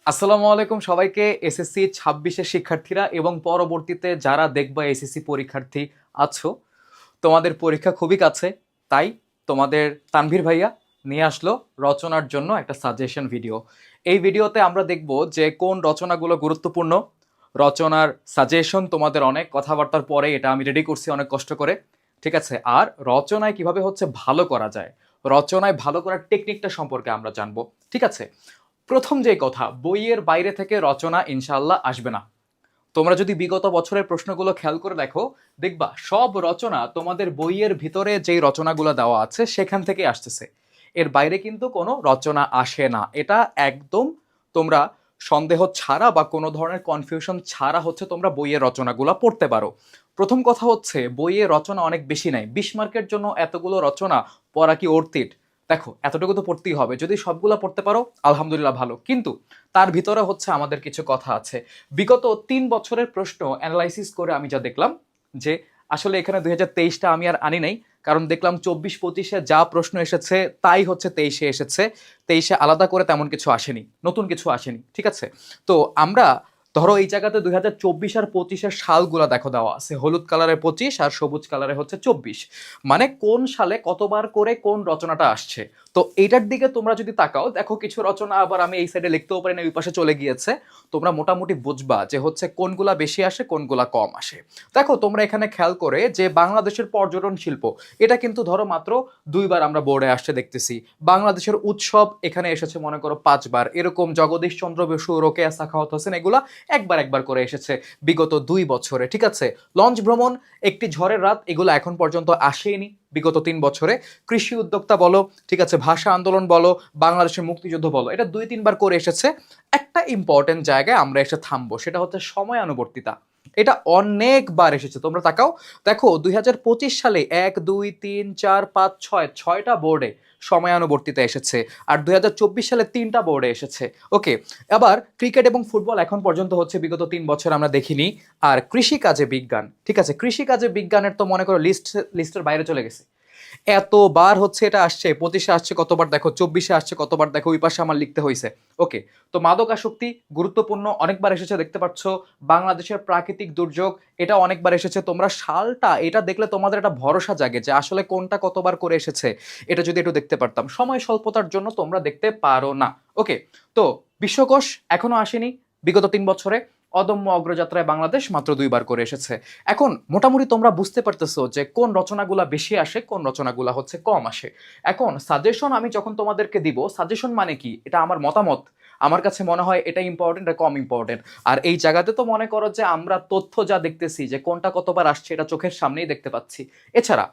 আসসালামু আলাইকুম সবাইকে। এসএসসি 26-এর শিক্ষার্থীরা এবং পরবর্তীতে যারা দেখবা এসএসসি পরীক্ষার্থী আছো, তোমাদের পরীক্ষা খুবই কাছে। তাই তোমাদের তানভীর ভাইয়া নিয়ে আসলো রচনার জন্য একটা সাজেশন ভিডিও। এই ভিডিওতে আমরা দেখব যে কোন রচনাগুলো গুরুত্বপূর্ণ। রচনার সাজেশন তোমাদের অনেক কথাবার্তার পরে এটা আমি রেডি করছি অনেক কষ্ট করে, ঠিক আছে। আর রচনায় কিভাবে হচ্ছে ভালো করা যায়, রচনায় ভালো করার টেকনিকটা সম্পর্কে আমরা জানবো, ঠিক আছে। প্রথম যে কথা, বইয়ের বাইরে থেকে রচনা ইনশাআল্লাহ আসবে না। তোমরা যদি বিগত বছরের প্রশ্নগুলো খেয়াল করে দেখো, দেখবা সব রচনা তোমাদের বইয়ের ভিতরে যেই রচনাগুলো দেওয়া আছে সেখান থেকে আসতেছে। এর বাইরে কিন্তু কোনো রচনা আসে না। এটা একদম তোমরা সন্দেহ ছাড়া বা কোনো ধরনের কনফিউশন ছাড়া হচ্ছে তোমরা বইয়ের রচনাগুলো পড়তে পারো। প্রথম কথা হচ্ছে, বইয়ের রচনা অনেক বেশি নাই। 20 মার্কের জন্য এতগুলো রচনা পড়া কি অর্থিট? দেখো, এতটুকু তো পড়তেই হবে। যদি সবগুলো পড়তে পারো আলহামদুলিল্লাহ ভালো, কিন্তু তার ভিতরে হচ্ছে আমাদের কিছু কথা আছে। বিগত 3 বছরের প্রশ্ন অ্যানালাইসিস করে আমি যা দেখলাম যে আসলে এখানে 2023টা আমি আর আনি নাই, কারণ দেখলাম 24-25-এ যা প্রশ্ন এসেছে তাই হচ্ছে 23-এ এসেছে। 23-এ আলাদা করে তেমন কিছু আসেনি, নতুন কিছু আসেনি, ঠিক আছে। তো আমরা ধরো এই জায়গাতে 2024 আর 25-এর সালগুলা দেখো দেওয়া আছে, হলুদ কালারে 25 আর সবুজ কালারে হচ্ছে 24, মানে কোন সালে কতবার করে কোন রচনাটা আসছে। তো এইটার দিকে তোমরা যদি তাকাও, দেখো কিছু রচনা আবার আমি এই সাইডে লিখতেও পারি না, ওই পাশে চলে গিয়েছে। তোমরা মোটামুটি বুঝবা যে হচ্ছে কোনগুলা বেশি আসে কোনগুলা কম আসে। দেখো তোমরা এখানে খেয়াল করে যে বাংলাদেশের পর্যটন শিল্প, এটা কিন্তু ধরো মাত্র 2বার আমরা বোর্ডে আসছে দেখতেছি। বাংলাদেশের উৎসব এখানে এসেছে মনে করো 5বার, এরকম জগদীশ চন্দ্র বসু, রোকেয়া সাখাওয়াত হোসেন, এগুলা একবার একবার করে এসেছে বিগত 2 বছরে, ঠিক আছে। লঞ্চ ভ্রমণ, একটি ঝড়ের রাত, এগুলো এখন পর্যন্ত আসেনি বিগত 3 বছরে। কৃষি উদ্যোক্তা বলো, ঠিক আছে, ভাষা আন্দোলন বলো, বাংলাদেশের মুক্তিযুদ্ধ বলো, এটা 2-3বার করে এসেছে। একটা ইম্পর্টেন্ট জায়গায় আমরা এসে থামবো, সেটা হচ্ছে সময়ানুবর্তিতা। এটা অনেকবার এসেছে, তোমরা তাকাও। দেখো 2025 সালে 1 2 3 4 5 6 6টা বোর্ডে সময়ানুবর্তিতা এসেছে, আর 2024 সালে 3টা বোর্ডে এসেছে। ওকে, আবার ক্রিকেট এবং ফুটবল এখন পর্যন্ত হচ্ছে বিগত 3 বছর আমরা দেখিনি। আর কৃষিকাজে বিজ্ঞান, ঠিক আছে, কৃষিকাজে বিজ্ঞানের তো মনে করো লিস্টের বাইরে চলে গেছে। এতবার হচ্ছে এটা আসছে, 25-এ আসছে কতবার দেখো, 24-এ আসছে কতবার দেখো, ওই পাশে আমার লিখতে হয়েছে। ওকে, তো মাদকাসক্তি গুরুত্বপূর্ণ, অনেকবার এসেছে দেখতে পাচ্ছ। বাংলাদেশের প্রাকৃতিক দুর্যোগ, এটা অনেকবার এসেছে। তোমরা সালটা এটা দেখলে তোমাদের একটা ভরসা জাগে যে আসলে কোনটা কতবার করে এসেছে। এটা যদি একটু দেখতে পারতাম। সময় স্বল্পতার জন্য তোমরা দেখতে পারো না। ওকে, তো বিশ্বকোষ এখনো আসেনি বিগত 3 বছরে। অদম্য অগ্রযাত্রায় বাংলাদেশ মাত্র 2বার করে এসেছে। এখন মোটামুটি তোমরা বুঝতে পারতেছো যে কোন রচনাগুলা বেশি আসে, কোন রচনাগুলা হচ্ছে কম আসে। এখন সাজেশন আমি যখন তোমাদেরকে দিব, সাজেশন মানে কি, এটা আমার মতামত। আমার কাছে মনে হয় এটা ইম্পর্টেন্ট, এটা কম ইম্পর্টেন্ট। আর এই জায়গাতে তো মনে করো যে আমরা তথ্য যা দেখতেছি যে কোনটা কতবার আসছে, এটা চোখের সামনেই দেখতে পাচ্ছি। এছাড়া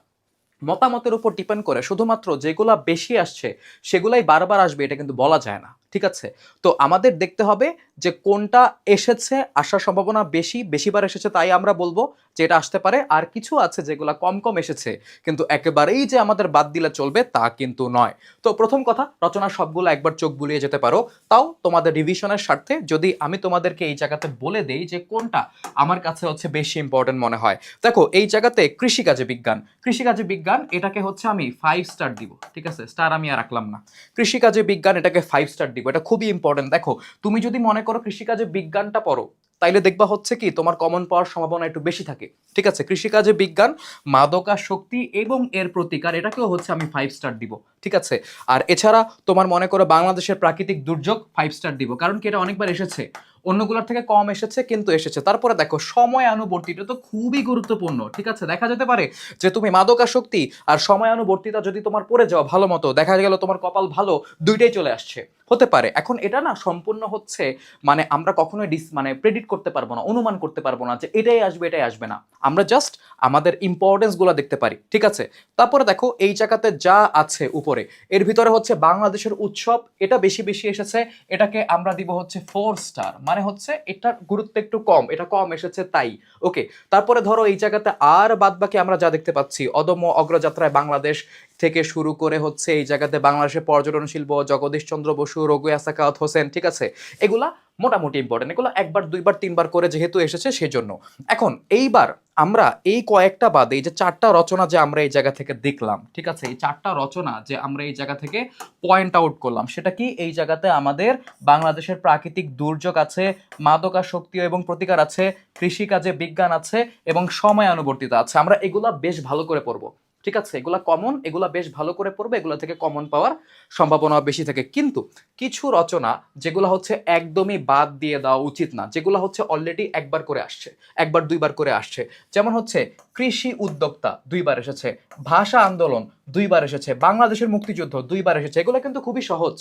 মতামতের উপর ডিপেন্ড করে শুধুমাত্র যেগুলা বেশি আসছে সেগুলাই বারবার আসবে এটা কিন্তু বলা যায় না, ঠিক আছে। তো আমাদের দেখতে হবে যে কোনটা এসেছে, আসার সম্ভাবনা বেশি, বেশিবার এসেছে তাই আমরা বলবো যে এটা আসতে পারে। আর কিছু আছে যেগুলা কম কম এসেছে, কিন্তু একেবারেই যে আমাদের বাদ দিলে চলবে তা কিন্তু নয়। তো প্রথম কথা, রচনা সবগুলো একবার চোখ বুলিয়ে যেতে পারো। তাও তোমাদের রিভিশনের স্বার্থে যদি আমি তোমাদেরকে এই জায়গাতে বলে দেই যে কোনটা আমার কাছে হচ্ছে বেশি ইম্পর্টেন্ট মনে হয়। দেখো এই জায়গাতে কৃষিকাজে বিজ্ঞান, কৃষিকাজে বিজ্ঞান এটাকে হচ্ছে আমি 5 স্টার দিব, ঠিক আছে, স্টার আমি আর রাখলাম না। কৃষিকাজে বিজ্ঞান এটাকে 5 স্টার দিব, এটা খুবই ইম্পর্টেন্ট। দেখো তুমি যদি মনে করো কৃষিকাজে বিজ্ঞানটা পড়ো, তাইলে দেখবা হচ্ছে কি তোমার কমন পাওয়ার সম্ভাবনা একটু বেশি থাকে, ঠিক আছে। কৃষিকাজে বিজ্ঞান, মাদকাসক্তি এবং এর প্রতিকার, এটাকেও হচ্ছে আমি 5 স্টার দিব, ঠিক আছে। আর এছাড়া তোমার মনে করো বাংলাদেশের প্রাকৃতিক দুর্যোগ, 5 স্টার দিব, কারণ কি এটা অনেকবার এসেছে, অন্যগুলোর থেকে কম এসেছে কিন্তু এসেছে। তারপরে দেখো সময়ানুবর্তিতা তো খুবই গুরুত্বপূর্ণ, ঠিক আছে। দেখা যেতে পারে যে তুমি মাদকাসক্তি আর সময়ানুবর্তিতা যদি তোমার পড়ে যাও ভালো মতো, দেখা গেল তোমার কপাল ভালো, দুইটাই চলে আসছে, হতে পারে। এখন এটা না সম্পূর্ণ হচ্ছে মানে আমরা কখনোই মানে প্রেডিক্ট করতে পারবো না, অনুমান করতে পারবো না যে এটাই আসবে এটাই আসবে না। আমরা জাস্ট আমাদের ইম্পর্টেন্স গুলো দেখতে পারি, ঠিক আছে। তারপরে দেখো এই জায়গাতে যা আছে উপরে, এর ভিতরে হচ্ছে বাংলাদেশের উৎসব, এটা বেশি বেশি এসেছে, এটাকে আমরা দিব হচ্ছে 4 স্টার, মানে হচ্ছে এটার গুরুত্ব একটু কম, এটা কম এসেছে তাই। ওকে, তারপরে ধরো এই জায়গাতে আর বাদ বাকি আমরা যা দেখতে পাচ্ছি, অদম্য অগ্রযাত্রায় বাংলাদেশ থেকে শুরু করে হচ্ছে এই জায়গাতে বাংলাদেশের পর্যটন শিল্প, জগদীশ চন্দ্র বসু, রোকেয়া সাখাওয়াত হোসেন, ঠিক আছে, এগুলা মোটামুটি ইম্পর্টেন্ট, এগুলো একবার দুইবার তিনবার করে যেহেতু এসেছে সেজন্য। এখন এইবার আমরা এই কয়েকটা বাদে এই যে 4টা রচনা যে আমরা এই জায়গা থেকে দেখলাম, ঠিক আছে, এই 4টা রচনা যে আমরা এই জায়গা থেকে পয়েন্ট আউট করলাম, সেটা কি এই জায়গাতে আমাদের বাংলাদেশের প্রাকৃতিক দুর্যোগ আছে, মাদকাসক্তি এবং প্রতিকার আছে, কৃষিকাজে বিজ্ঞান আছে এবং সময়ানুবর্তিতা আছে। আমরা এগুলা বেশ ভালো করে পড়বো, ঠিক আছে, এগুলা কমন, এগুলা বেশ ভালো করে পড়বে, এগুলা থেকে কমন পাওয়ার সম্ভাবনা বেশি থাকে। কিন্তু কিছু রচনা যেগুলো হচ্ছে একদমই বাদ দিয়ে দেওয়া উচিত না, যেগুলো হচ্ছে অলরেডি একবার করে আসছে, একবার দুইবার করে আসছে, যেমন হচ্ছে কৃষি উদ্যোক্তা দুইবার এসেছে, ভাষা আন্দোলন দুইবার এসেছে, বাংলাদেশের মুক্তিযুদ্ধ দুইবার এসেছে। এগুলো কিন্তু খুবই সহজ,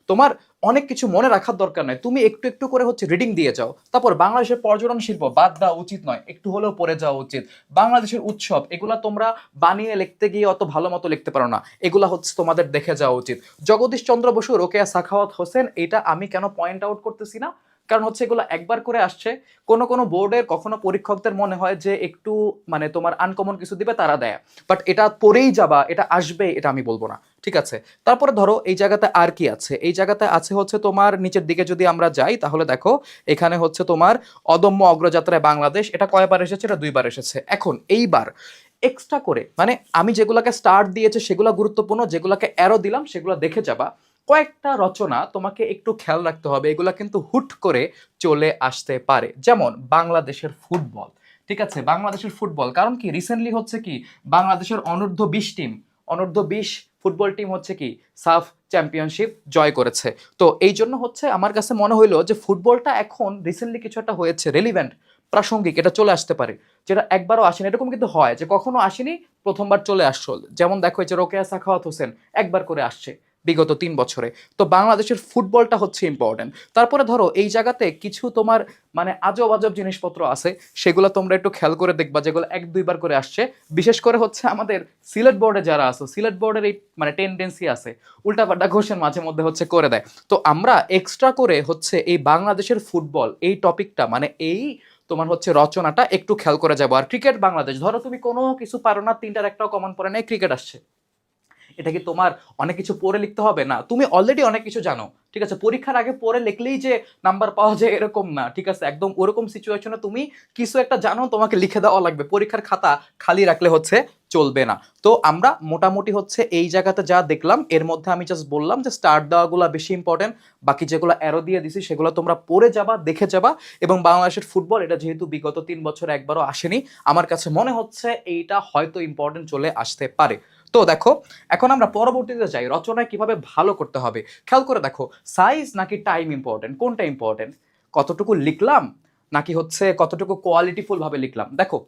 তোমার অনেক কিছু মনে রাখার দরকার নাই, তুমি একটু একটু করে হচ্ছে রিডিং দিয়ে যাও। তারপর বাংলাদেশের পর্যটন শিল্প বাদ দেওয়া উচিত নয়, একটু হলেও পড়ে যাওয়া উচিত। বাংলাদেশের উৎসব, এগুলা তোমরা বানিয়ে লিখতে গিয়ে অত ভালো মতো লিখতে পারো না, এগুলা হচ্ছে তোমাদের দেখে যাওয়া উচিত। জগদীশ চন্দ্র বসু, রোকেয়া সাখাওয়াত হোসেন, এটা আমি কেন পয়েন্ট আউট করতেছি না, কারণ হচ্ছে এগুলো একবার করে আসছে। কোনো কোনো বোর্ডের কখনো পরীক্ষকদের মনে হয় যে একটু মানে তোমার আনকমন কিছু দিবে, তারা দেয়, বাট এটা পড়েই যাবা, এটা আসবে, এটা আমি বলবো না, ঠিক আছে। তারপরে ধরো এই জায়গাতে আর কি আছে, এই জায়গাতে আছে হচ্ছে তোমার নিচের দিকে যদি আমরা যাই তাহলে দেখো এখানে হচ্ছে তোমার অদম্য অগ্রযাত্রায় বাংলাদেশ, এটা কয়বার এসেছে, এটা দুইবার এসেছে। এখন এইবার এক্সট্রা করে মানে আমি যেগুলাকে স্টার্ট দিয়েছে সেগুলো গুরুত্বপূর্ণ, যেগুলাকে অ্যারো দিলাম সেগুলো দেখে যাবা। কয়েকটা রচনা তোমাকে একটু খেয়াল রাখতে হবে, এগুলা কিন্তু হুট করে চলে আসতে পারে, যেমন বাংলাদেশের ফুটবল, ঠিক আছে, বাংলাদেশের ফুটবল, কারণ কি রিসেন্টলি হচ্ছে কি বাংলাদেশের অনূর্ধ্ব 20 টিম, অনূর্ধ্ব 20 ফুটবল টিম হচ্ছে কি সাফ চ্যাম্পিয়নশিপ জয় করেছে। তো এই জন্য হচ্ছে আমার কাছে মনে হইলো যে ফুটবলটা এখন রিসেন্টলি কিছু একটা হয়েছে রেলিভেন্ট, প্রাসঙ্গিক, এটা চলে আসতে পারে, যেটা একবারও আসেনি। এরকম কিন্তু হয় যে কখনো আসেনি, প্রথমবার চলে আসলো, যেমন দেখো এই যে রোকেয়া সাখাওয়াত হোসেন একবার করে আসছে বিগত 3 বছরে। তো বাংলাদেশের ফুটবলটা হচ্ছে ইম্পর্টেন্ট। তারপরে ধরো এই জায়গাতে কিছু তোমার মানে আজব আজব জিনিসপত্র আছে, সেগুলো তোমরা একটু খেয়াল করে দেখবা, যেগুলো এক দুইবার করে আসছে। বিশেষ করে হচ্ছে আমাদের সিলেট বোর্ডে যারা আছো, সিলেট বোর্ডের এই মানে টেন্ডেন্সি আছে উল্টাপাল্টা কোশ্চেন মাঝে মধ্যে হচ্ছে করে দেয়। তো আমরা এক্সট্রা করে হচ্ছে এই বাংলাদেশের ফুটবল এই টপিকটা মানে এই তোমার হচ্ছে রচনাটা একটু খেয়াল করে যাবো। আর ক্রিকেট বাংলাদেশ, ধরো তুমি কোনো কিছু পারো না, 3টার একটাও কমন পড়ে নাই, ক্রিকেট আসছে, এটা কি তোমার অনেক কিছু পড়ে লিখতে হবে না, তুমি অলরেডি অনেক কিছু জানো, ঠিক আছে। পরীক্ষার আগে পড়ে লিখলেই যে নাম্বার পাওয়া যায় এরকম না, ঠিক আছে, একদম ওরকম সিচুয়েশনে তুমি কিছু একটা জানো, তোমাকে লিখে দেওয়া লাগবে, পরীক্ষার খাতা খালি রাখলে হচ্ছে চলবে না। তো আমরা মোটামুটি হচ্ছে এই জায়গাতে যা দেখলাম এর মধ্যে আমি জাস্ট বললাম যে স্টার্ট দেওয়াগুলো বেশি ইম্পর্টেন্ট, বাকি যেগুলো অ্যারো দিয়ে দিছি সেগুলো তোমরা পড়ে যাবা, দেখে যাবা। এবং বাংলাদেশের ফুটবল এটা যেহেতু বিগত 3 বছর একবারও আসেনি, আমার কাছে মনে হচ্ছে এইটা হয়তো ইম্পর্টেন্ট চলে আসতে পারে। তো দেখো এখন আমরা পরবর্তীতে যাই, রচনায় কিভাবে ভালো করতে হবে। খেয়াল করে দেখো, সাইজ নাকি টাইম ইম্পর্টেন্ট, কোনটা ইম্পর্টেন্ট, কতটুকু লিখলাম নাকি হচ্ছে কতটুকু কোয়ালিটিফুল ভাবে লিখলাম। দেখো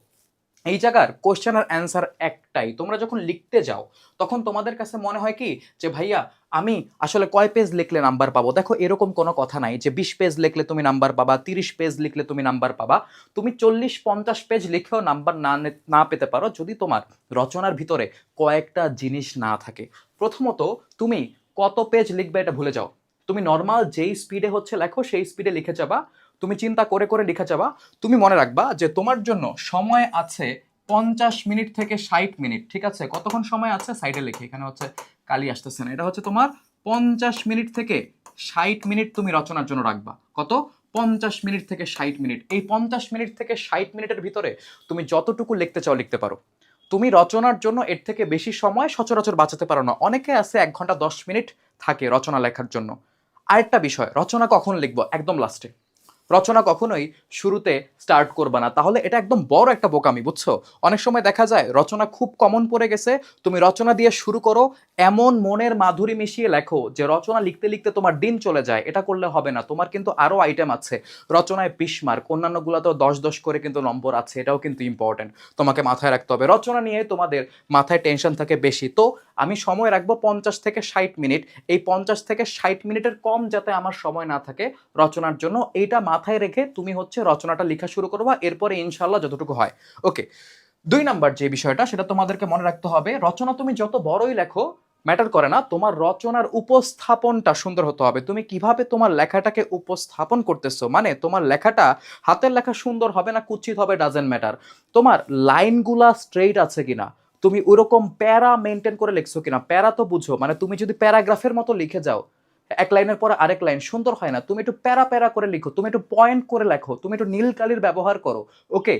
এই জায়গার কোশ্চেন আর অ্যান্সার একটাই, তোমরা যখন লিখতে যাও তখন তোমাদের কাছে মনে হয় কি যে ভাইয়া আমি আসলে কয় পেজ লিখলে নাম্বার পাবো। দেখো এরকম কোনো কথা নাই যে 20 পেজ লিখলে তুমি নাম্বার পাবা, 30 পেজ লিখলে তুমি নাম্বার পাবা। তুমি 40-50 পেজ লিখেও নাম্বার না পেতে পারো যদি তোমার রচনার ভিতরে কয়েকটা জিনিস না থাকে। প্রথমত তুমি কত পেজ লিখবে এটা ভুলে যাও, তুমি নর্মাল যেই স্পিডে হচ্ছে লেখো সেই স্পিডে লিখে যাবা, তুমি চিন্তা করে করে লিখে যাবা। তুমি মনে রাখবা যে তোমার জন্য সময় আছে 50 মিনিট থেকে 60 মিনিট, ঠিক আছে, কতক্ষণ সময় আছে সাইডে লিখে, এখানে হচ্ছে কালি আসতেছে না, এটা হচ্ছে তোমার 50 মিনিট থেকে 60 মিনিট তুমি রচনার জন্য রাখবা। কত? 50 মিনিট থেকে 60 মিনিট। এই 50 মিনিট থেকে 60 মিনিটের ভিতরে তুমি যতটুকু লিখতে চাও লিখতে পারো। তুমি রচনার জন্য এর থেকে বেশি সময় সচরাচর বাঁচাতে পারো না, অনেকে আছে 1 ঘন্টা 10 মিনিট থাকে রচনা লেখার জন্য। আরেকটা বিষয়, রচনা কখন লিখবো? একদম লাস্টে, রচনা কখনোই শুরুতে স্টার্ট করবা না, তাহলে এটা একদম বড় একটা বোকামি, বুঝছো। অনেক সময় দেখা যায় রচনা খুব কমন পড়ে গেছে, তুমি রচনা দিয়ে শুরু করো, এমন মনের মাধুরী মিশিয়ে লেখো যে রচনা লিখতে লিখতে তোমার দিন চলে যায়, এটা করলে হবে না। তোমার কিন্তু আরো আইটেম আছে, রচনায় 20 মার্ক, অন্যান্যগুলোতেও 10-10 করে কিন্তু নম্বর আছে, এটাও কিন্তু ইম্পর্টেন্ট, তোমাকে মাথায় রাখতে হবে। রচনা নিয়ে তোমাদের মাথায় টেনশন থাকে বেশি, তো আমি সময় রাখবো 50 থেকে 60 মিনিট। এই 50 থেকে 60 মিনিটের কম যাতে আমার সময় না থাকে রচনার জন্য, এইটা মাথায় রেখে তুমি হচ্ছে রচনাটা লেখা শুরু করবা, এরপরে ইনশাল্লাহ যতটুকু হয়। ওকে, 2 নাম্বার যে বিষয়টা সেটা তোমাদেরকে মনে রাখতে হবে, রচনা তুমি যত বড়ই লেখো ম্যাটার করে না, তোমার রচনার উপস্থাপনটা সুন্দর হতে হবে। তুমি কিভাবে তোমার লেখাটাকে উপস্থাপন করতেছো, মানে তোমার লেখাটা হাতের লেখা সুন্দর হবে না কুৎসিত হবে ডাজেন্ট ম্যাটার, তোমার লাইনগুলা স্ট্রেইট আছে কিনা, তুমি ওরকম প্যারা মেনটেন করে লিখছো কিনা। প্যারা তো বুঝো, মানে তুমি যদি প্যারাগ্রাফের মতো লিখে যাও, এক লাইনের পরে আরেক লাইন সুন্দর হয় না, তুমি একটু প্যারা প্যারা করে লিখো, তুমি একটু পয়েন্ট করে লেখো, তুমি একটু নীল কালির ব্যবহার করো। ওকে,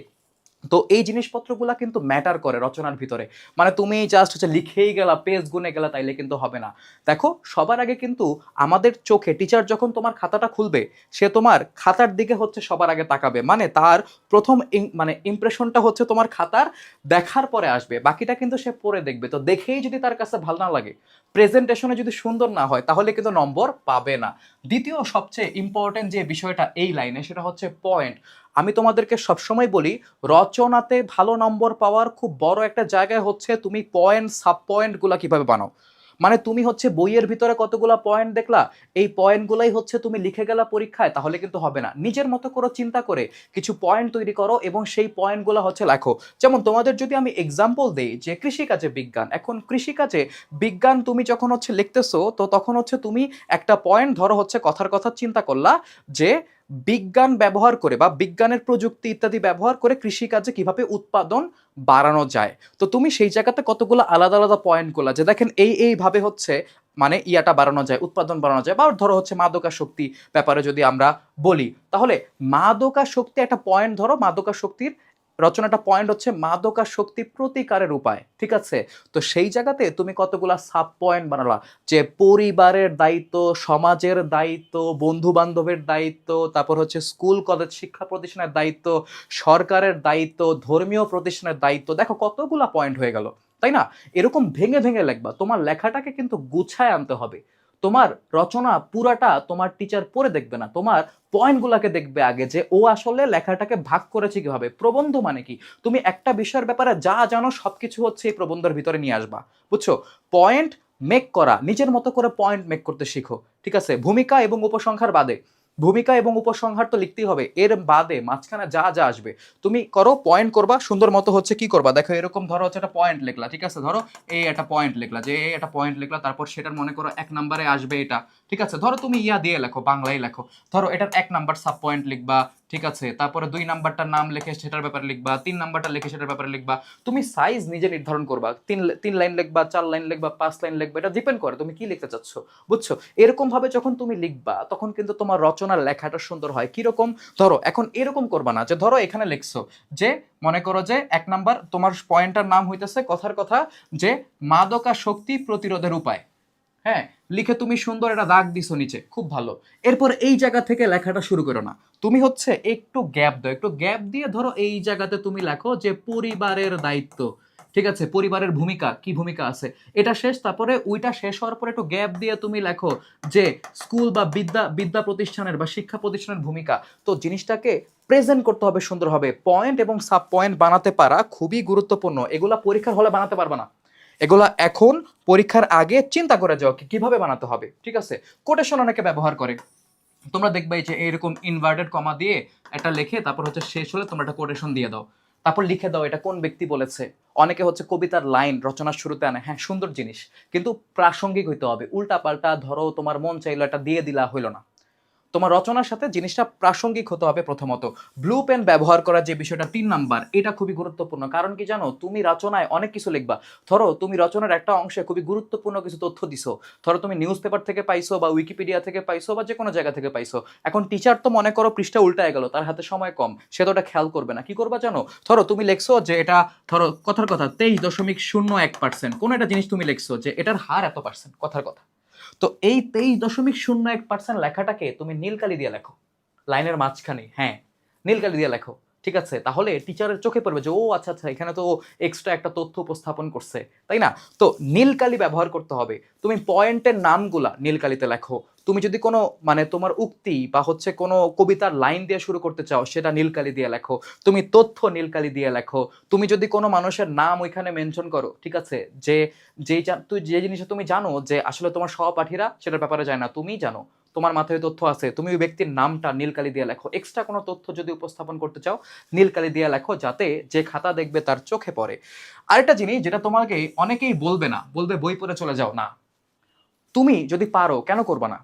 তো এই জিনিসপত্রগুলা কিন্তু ম্যাটার করে রচনার ভিতরে। মানে তুমি জাস্ট হচ্ছে লিখেই গেলা, পেজ গুনে গেলা, তাইলে কিন্তু হবে না। দেখো, সবার আগে কিন্তু আমাদের চোখে টিচার যখন তোমার খাতাটা খুলবে, সে তোমার খাতার দিকে হচ্ছে সবার আগে তাকাবে, মানে তার প্রথম মানে ইমপ্রেশনটা হচ্ছে তোমার খাতার দেখার পরে আসবে, বাকিটা কিন্তু সে পড়ে দেখবে। তো দেখেই যদি তার কাছে ভালো না লাগে, প্রেজেন্টেশনে যদি সুন্দর না হয়, তাহলে কিন্তু নম্বর পাবে না। দ্বিতীয় সবচেয়ে ইম্পর্টেন্ট যে বিষয়টা এই লাইনে, সেটা হচ্ছে পয়েন্ট। আমি তোমাদেরকে সবসময় বলি, রচনাতে ভালো নম্বর পাওয়ার খুব বড় একটা জায়গায় হচ্ছে তুমি পয়েন্ট সাব পয়েন্টগুলা কিভাবে বানাও। মানে তুমি হচ্ছে বইয়ের ভিতরে কতগুলা পয়েন্ট দেখলা, এই পয়েন্টগুলাই হচ্ছে তুমি লিখে গেলা পরীক্ষায়, তাহলে কিন্তু হবে না। নিজের মতো করে চিন্তা করে কিছু পয়েন্ট তৈরি করো এবং সেই পয়েন্টগুলো হচ্ছে লেখো। যেমন তোমাদের যদি আমি এক্সাম্পল দেই যে কৃষিকাজে বিজ্ঞান, এখন কৃষিকাজে বিজ্ঞান তুমি যখন হচ্ছে লিখতেছো, তো তখন হচ্ছে তুমি একটা পয়েন্ট ধরো হচ্ছে কথার কথা চিন্তা করলা যে বিজ্ঞান ব্যবহার করে বা বিজ্ঞানের প্রযুক্তি ইত্যাদি ব্যবহার করে কৃষিকাজে কিভাবে উৎপাদন বাড়ানো যায়। তো তুমি সেই জায়গাতে কতগুলো আলাদা আলাদা পয়েন্ট করলা যে দেখেন এইভাবে হচ্ছে মানে ইয়াটা বাড়ানো যায়, উৎপাদন বাড়ানো যায়। বা ধরো হচ্ছে মাদকাসক্তি ব্যাপারে যদি আমরা বলি, তাহলে মাদকাসক্তি একটা পয়েন্ট ধরো, মাদকাসক্তির রচনাটা পয়েন্ট হচ্ছে মাদকাসক্তি প্রতিকারের উপায়, ঠিক আছে? তো সেই জায়গাতে তুমি কতগুলা সাব পয়েন্ট বানালা যে পরিবারের দায়িত্ব, সমাজের দায়িত্ব, বন্ধু বান্ধবের দায়িত্ব, তারপর হচ্ছে স্কুল কলেজ শিক্ষা প্রতিষ্ঠানের দায়িত্ব, সরকারের দায়িত্ব, ধর্মীয় প্রতিষ্ঠানের দায়িত্ব। দেখো কতগুলা পয়েন্ট হয়ে গেল, তাই না? এরকম ভেঙে ভেঙে লেখবা, তোমার লেখাটাকে কিন্তু গুছায় আনতে হবে। তোমার রচনা পুরাটা তোমার টিচার পড়ে দেখবে না, তোমার পয়েন্টগুলোকে দেখবে আগে, যে ও আসলে লেখাটাকে ভাগ করেছে কিভাবে। প্রবন্ধ মানে কি, তুমি একটা বিষয়ের ব্যাপারে যা জানো সবকিছু হচ্ছে এই প্রবন্ধের ভিতরে নিয়ে আসবা, বুঝছো? পয়েন্ট মেক করা, নিজের মতো করে পয়েন্ট মেক করতে শিখো, ঠিক আছে? ভূমিকা এবং উপসংহার বাদে, ভূমিকা এবং উপসংহার তো লিখতেই হবে, এর বাদে মাঝখানে যা যা আসবে তুমি করো, পয়েন্ট করবা সুন্দর মতো। হচ্ছে কি করবা, দেখো এরকম ধরো হচ্ছে একটা পয়েন্ট লিখলা, ঠিক আছে? ধরো এই একটা পয়েন্ট লিখলা, যে এই একটা পয়েন্ট লিখলা, তারপর সেটার মনে করো এক নম্বরে আসবে এটা, ঠিক আছে? ধরো তুমি ইয়া দিয়ে লেখো, বাংলায় লেখো, ধরো এটার এক নাম্বার সাব পয়েন্ট লিখবা, ঠিক আছে? তারপরে দুই নাম্বারটার নাম লিখে সেটার ব্যাপারে লিখবা, তিন নাম্বারটা লিখে সেটার ব্যাপারে লিখবা। তুমি সাইজ নিজে নির্ধারণ করবা, তিন লাইন লিখবা, 4 লাইন লিখবা, 5 লাইন লিখবা, এটা ডিপেন্ড করে তুমি কি লিখতে চাচ্ছ, বুঝছো? এরকম ভাবে যখন তুমি লিখবা, তখন কিন্তু তোমার রচনার লেখাটা সুন্দর হয়। কিরকম, ধরো এখন এরকম করবা না যে ধরো এখানে লিখছো যে মনে করো যে এক নাম্বার তোমার পয়েন্টটার নাম হইতেছে কথার কথা যে মাদকাসক্তি প্রতিরোধের উপায়, হ্যাঁ, লিখে তুমি সুন্দর একটা দাগ দিছো নিচে, খুব ভালো। এরপর এই জায়গা থেকে লেখাটা শুরু করো না, তুমি হচ্ছে একটু গ্যাপ দাও, একটু গ্যাপ দিয়ে ধরো এই জায়গাতে তুমি লেখো যে পরিবারের দায়িত্ব, ঠিক আছে? পরিবারের ভূমিকা, কি ভূমিকা আছে, এটা শেষ। তারপরে ওইটা শেষ হওয়ার পরে একটু গ্যাপ দিয়ে তুমি লেখো যে স্কুল বা বিদ্যা প্রতিষ্ঠানের বা শিক্ষা প্রতিষ্ঠানের ভূমিকা। তো জিনিসটাকে প্রেজেন্ট করতে হবে সুন্দর হবে। পয়েন্ট এবং সাব পয়েন্ট বানাতে পারা খুবই গুরুত্বপূর্ণ, এগুলা পরীক্ষার হলে বানাতে পারবা না, এগুলা এখন পরীক্ষার আগে চিন্তা করে যাও কিভাবে বানাতে হবে, ঠিক আছে? কোটেশন অনেকে ব্যবহার করে, তোমরা দেখবে যে এরকম ইনভার্টেড কমা দিয়ে একটা লিখে তারপর হচ্ছে শেষ হলে তোমরা একটা কোটেশন দিয়ে দাও, তারপর লিখে দাও এটা কোন ব্যক্তি বলেছে। অনেকে হচ্ছে কবিতার লাইন রচনার শুরুতে আনে, হ্যাঁ সুন্দর জিনিস, কিন্তু প্রাসঙ্গিক হইতে হবে। উল্টা পাল্টা ধরো তোমার মন চাইলো এটা দিয়ে দিলা, হইলো না। তোমার রচনার সাথে জিনিসটা প্রাসঙ্গিক হতে হবে প্রথমত। ব্লু পেন ব্যবহার করার যে বিষয়টা 3 নাম্বার, এটা খুবই গুরুত্বপূর্ণ। কারণ কি জানো, তুমি রচনায় অনেক কিছু লিখবা, ধরো তুমি রচনার একটা অংশে খুবই গুরুত্বপূর্ণ কিছু তথ্য দিছো, ধরো তুমি নিউজ পেপার থেকে পাইছো বা উইকিপিডিয়া থেকে পাইছো বা যে কোনো জায়গা থেকে পাইছো। এখন টিচার তো মনে করো পৃষ্ঠা উল্টায় গেল, তার হাতে সময় কম, সে তো ওটা খেয়াল করবে না। কি করবা জানো, ধরো তুমি লিখছো যে এটা, ধরো কথার কথা 23.01%, কোন একটা জিনিস তুমি লিখছো যে এটার হার এত পার্সেন্ট, কথার কথা। তো এই 23.01% লেখাটাকে তুমি নীলকালি দিয়ে লেখো, লাইনের মাঝখানে, হ্যাঁ নীলকালি দিয়ে লেখো, ঠিক আছে? তাহলে টিচারের চোখে পড়বে যে ও আচ্ছা আচ্ছা, এখানে তো এক্সট্রা একটা তথ্য উপস্থাপন করছে, তাই না? তো নীলকালি ব্যবহার করতে হবে। তুমি পয়েন্টের নামগুলা নীলকালিতে লেখো। তুমি যদি কোনো মানে তোমার উক্তি বা হচ্ছে কোনো কবিতার লাইন দিয়ে শুরু করতে চাও, সেটা নীলকালি দিয়ে লেখো। তুমি তথ্য নীলকালি দিয়ে লেখো। তুমি যদি কোনো মানুষের নাম ওইখানে মেনশন করো, ঠিক আছে, যে তুই যে জিনিসটা তুমি জানো যে আসলে তোমার সহপাঠীরা সেটার ব্যাপারে যায় না, তুমি জানো, তোমার মাথায় তথ্য আছে, তুমি ওই ব্যক্তির নামটা নীলকালি দিয়ে লেখো। এক্সট্রা কোনো তথ্য যদি উপস্থাপন করতে চাও, নীলকালি দিয়ে লেখো, যাতে যে খাতা দেখবে তার চোখে পড়ে। আরেকটা জিনিস যেটা তোমাকে অনেকেই বলবে না, বলবে বই পড়ে চলে যাও, না, তুমি যদি পারো কেন করবা না,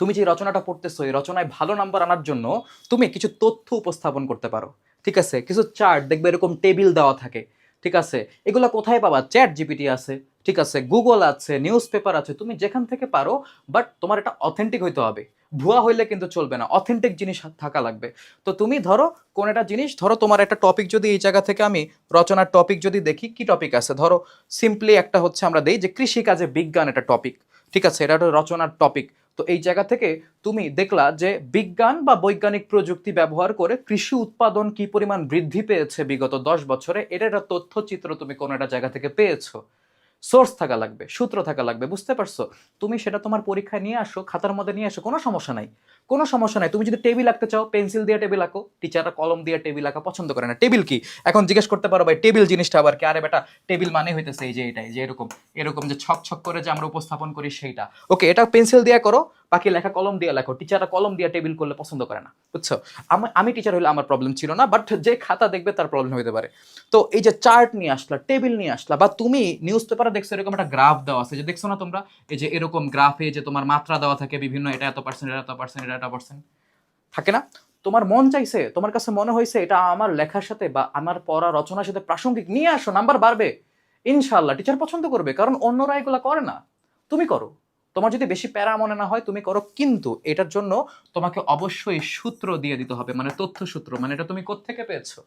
তুমি যে রচনাটা পড়তেছো এই রচনায় ভালো নাম্বার আনার জন্য তুমি কিছু তথ্য উপস্থাপন করতে পারো, ঠিক আছে? কিছু চার্ট দেখবে এরকম টেবিল দেওয়া থাকে, ঠিক আছে? এগুলো কোথায় পাবা? চ্যাট জিপিটি আছে, ঠিক আছে, গুগল আছে, নিউজ পেপার আছে, তুমি যেখান থেকে পারো, বাট তোমার এটা অথেন্টিক হইতে হবে। ভুয়া হইলে কিন্তু চলবে না, অথেন্টিক জিনিস থাকা লাগবে। তো তুমি ধরো কোন একটা জিনিস, ধরো তোমার একটা টপিক যদি এই জায়গা থেকে আমি রচনার টপিক যদি দেখি, কি টপিক আছে, ধরো সিম্পলি একটা হচ্ছে আমরা দেই যে কৃষিকাজে বিজ্ঞান একটা টপিক, ঠিক আছে, এটা একটা রচনার টপিক। তো এই জায়গা থেকে তুমি দেখলা যে বিজ্ঞান বা বৈজ্ঞানিক প্রযুক্তি ব্যবহার করে কৃষি উৎপাদন কি পরিমাণ বৃদ্ধি পেয়েছে বিগত 10 বছরে, এটা একটা তথ্যচিত্র তুমি কোনো একটা জায়গা থেকে পেয়েছো। সোর্স থাকা লাগবে, সূত্র থাকা লাগবে, বুঝতে পারছো? তুমি সেটা তোমার পরীক্ষায় নিয়ে আসো, খাতার মধ্যে নিয়ে আসো, কোনো সমস্যা নাই, কোনো সমস্যা নাই। তুমি যদি টেবিল আঁকতে চাও, পেন্সিল দিয়ে টেবিল আঁকো, টিচাররা কলম দিয়ে টেবিল আঁকা পছন্দ করে না। টেবিল কি এখন জিজ্ঞেস করতে পারো, ভাই টেবিল জিনিসটা আবার কি? আরে বেটা, টেবিল মানে হইতেছে এই যে এটাই, যে এরকম এরকম যে ছক ছক করে যে আমরা উপস্থাপন করি সেইটা। ওকে, এটা পেন্সিল দিয়ে করো, বাকি লেখা কলম দিয়ে লেখো। টিচাররা কলম দিয়ে টেবিল করলে পছন্দ করে না, বুঝছো? আমি টিচার হলে আমার প্রবলেম ছিল না, বাট যে খাতা দেখবে তার প্রবলেম হতে পারে। তো এই যে চার্ট নিয়ে আসলা, টেবিল নিয়ে আসলা, বা তুমি নিউজ পেপারে দেখছো এরকম একটা গ্রাফ দেওয়া আছে, যে দেখছো না তোমরা, এই যে এরকম গ্রাফে যে তোমার মাত্রা দেওয়া থাকে বিভিন্ন, এটা এত পার্সেন্ট, এটা এত পার্সেন্ট, এটা এত পার্সেন্ট থাকে না? তোমার মন চাইছে, তোমার কাছে মনে হয়েছে এটা আমার লেখার সাথে বা আমার পড়া রচনার সাথে প্রাসঙ্গিক, নিয়ে আসো, নাম্বার বাড়বে ইনশাল্লাহ, টিচার পছন্দ করবে, কারণ অন্যরা এগুলো করে না, তুমি করো। তোমার যদি বেশি প্যারা মনে না হয় তুমি করো, কিন্তু এটার জন্য তোমাকে অবশ্যই সূত্র দিয়ে দিতে হবে, মানে তথ্য সূত্র, মানে এটা তুমি কোত্থেকে পেয়েছো?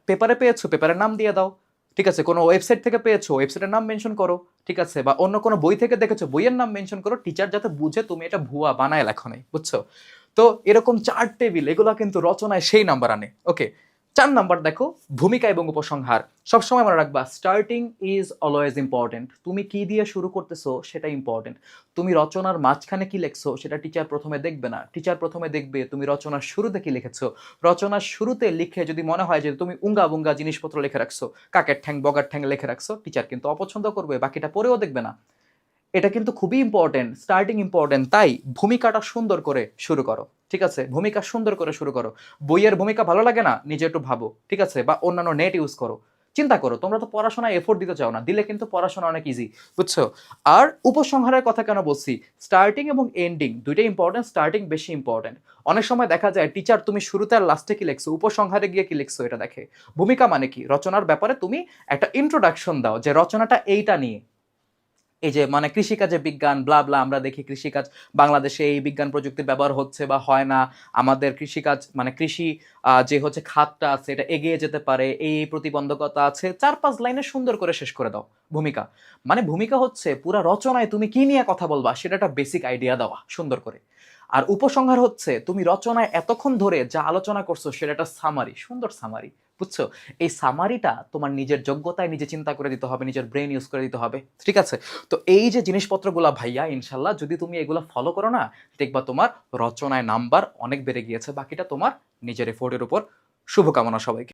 পেপারে পেয়েছো, পেপারের নাম দিয়ে দাও, ঠিক আছে। কোনো ওয়েবসাইট থেকে পেয়েছো, ওয়েবসাইটের নাম মেনশন করো, ঠিক আছে। বা অন্য কোনো বই থেকে দেখেছো, বইয়ের নাম মেনশন করো, টিচার যাতে বুঝে তুমি এটা ভুয়া বানায় লেখো নাই, বুঝছো? তো এরকম চার টেবিল এগুলা কিন্তু রচনায় সেই নাম্বার আনে। ওকে, 4 নাম্বার দেখো, ভূমিকা এবং উপসংহার। সবসময় মনে রাখবা, স্টার্টিং ইজ অলওয়েজ ইম্পর্টেন্ট। তুমি কি দিয়ে শুরু করতেছো সেটা ইম্পর্টেন্ট। তুমি রচনার মাঝখানে কি লিখছো সেটা টিচার প্রথমে দেখবে না, টিচার প্রথমে দেখবে তুমি রচনার শুরুতে কি লিখেছো। রচনার শুরুতে লিখে যদি মনে হয় যে তুমি উঙ্গা বুঙ্গা জিনিসপত্র লিখে রাখছো, কাকের ঠ্যাং বগার ঠ্যাং লিখে রাখছো, টিচার কিন্তু অপছন্দ করবে, বাকিটা পড়েও দেখবে না। এটা কিন্তু খুবই ইম্পর্টেন্ট, স্টার্টিং ইম্পর্টেন্ট। তাই ভূমিকাটা সুন্দর করে শুরু করো, ঠিক আছে, ভূমিকা সুন্দর করে শুরু করো। বইয়ের ভূমিকা ভালো লাগে না, নিজে একটু ভাবো, ঠিক আছে, বা অন্যান্য নেট ইউজ করো, চিন্তা করো। তোমরা তো পড়াশোনায় এফোর্ট দিতে চাও না, দিলে কিন্তু পড়াশোনা অনেক ইজি, বুঝছো? আর উপসংহারের কথা কেন বলছি, স্টার্টিং এবং এন্ডিং দুইটাই ইম্পর্টেন্ট, স্টার্টিং বেশি ইম্পর্টেন্ট। অনেক সময় দেখা যায় টিচার তুমি শুরুতে আর লাস্টে কি লিখছো, উপসংহারে গিয়ে কি লিখছো এটা দেখে। ভূমিকা মানে কি, রচনার ব্যাপারে তুমি একটা ইন্ট্রোডাকশন দাও যে রচনাটা এইটা নিয়ে, এই যে মানে কৃষিকাজে বিজ্ঞান ব্লা ব্লা, আমরা দেখি কৃষিকাজ বাংলাদেশে এই বিজ্ঞান প্রযুক্তির ব্যবহার হচ্ছে বা হয় না, আমাদের কৃষিকাজ মানে কৃষি যে হচ্ছে খাতটা আছে এটা এগিয়ে যেতে পারে, এই প্রতিবন্ধকতা আছে, 4-5 লাইনে সুন্দর করে শেষ করে দাও। ভূমিকা মানে, ভূমিকা হচ্ছে পুরা রচনায় তুমি কি নিয়ে কথা বলবা সেটা একটা বেসিক আইডিয়া দেওয়া সুন্দর করে। আর উপসংহার হচ্ছে তুমি রচনায় এতক্ষণ ধরে যা আলোচনা করছো সেটা একটা সামারি, সুন্দর সামারি, বুঝছো? এই সামারিটা তোমার নিজের যোগ্যতায় নিজে চিন্তা করে দিতে হবে, নিজের ব্রেন ইউজ করে দিতে হবে, ঠিক আছে। তো এই যে জিনিসপত্রগুলো ভাইয়া, ইনশাল্লাহ যদি তুমি এগুলো ফলো করো না, দেখবা তোমার রচনায় নাম্বার অনেক বেড়ে গিয়েছে, বাকিটা তোমার নিজের এফোর্টের উপর। শুভকামনা সবাইকে।